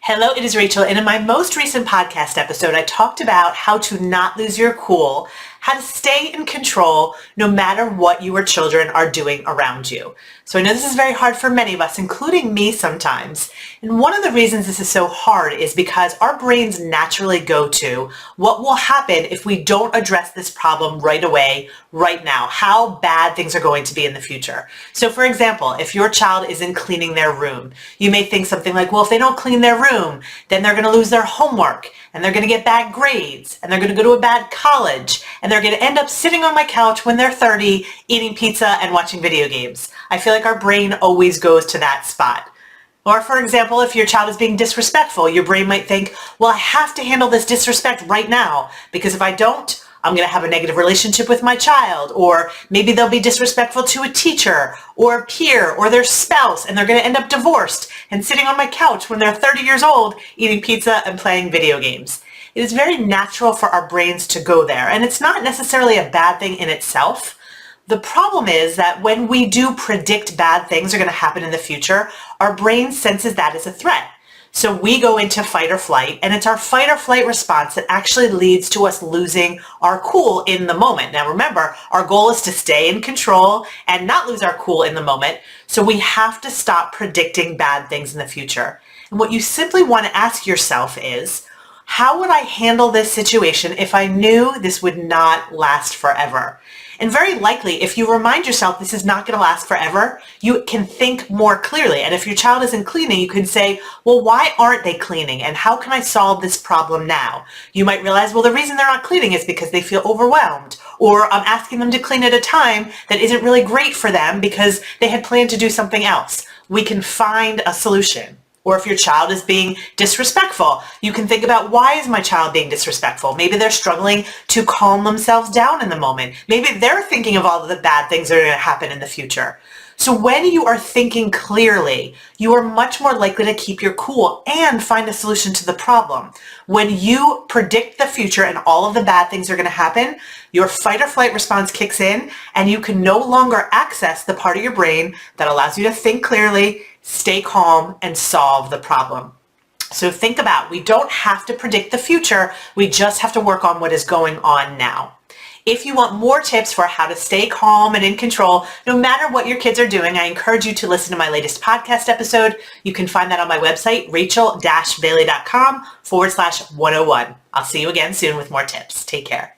Hello, it is Rachel, and in my most recent podcast episode, I talked about how to not lose your cool, how to stay in control no matter what your children are doing around you. So I know this is very hard for many of us, including me sometimes. And one of the reasons this is so hard is because our brains naturally go to what will happen if we don't address this problem right away, right now, how bad things are going to be in the future. So for example, if your child isn't cleaning their room, you may think something like, well, if they don't clean their room, then they're going to lose their homework and they're going to get bad grades and they're going to go to a bad college and they're going to end up sitting on my couch when they're 30 eating pizza and watching video games. I feel like our brain always goes to that spot. Or for example, if your child is being disrespectful, your brain might think, well, I have to handle this disrespect right now because if I don't, I'm going to have a negative relationship with my child, or maybe they'll be disrespectful to a teacher or a peer or their spouse and they're going to end up divorced and sitting on my couch when they're 30 years old eating pizza and playing video games. It is very natural for our brains to go there, and it's not necessarily a bad thing in itself. The problem is that when we do predict bad things are going to happen in the future, our brain senses that as a threat. So we go into fight or flight, and it's our fight or flight response that actually leads to us losing our cool in the moment. Now remember, our goal is to stay in control and not lose our cool in the moment, so we have to stop predicting bad things in the future. And what you simply want to ask yourself is, how would I handle this situation if I knew this would not last forever? And very likely, if you remind yourself this is not going to last forever, you can think more clearly. And if your child isn't cleaning, you can say, well, why aren't they cleaning? And how can I solve this problem now? You might realize, well, the reason they're not cleaning is because they feel overwhelmed. Or I'm asking them to clean at a time that isn't really great for them because they had planned to do something else. We can find a solution. Or if your child is being disrespectful, you can think about, why is my child being disrespectful? Maybe they're struggling to calm themselves down in the moment. Maybe they're thinking of all of the bad things that are going to happen in the future. So when you are thinking clearly, you are much more likely to keep your cool and find a solution to the problem. When you predict the future and all of the bad things are going to happen, your fight or flight response kicks in and you can no longer access the part of your brain that allows you to think clearly, stay calm, and solve the problem. So think about, we don't have to predict the future, we just have to work on what is going on now. If you want more tips for how to stay calm and in control, no matter what your kids are doing, I encourage you to listen to my latest podcast episode. You can find that on my website, rachel-bailey.com/101. I'll see you again soon with more tips. Take care.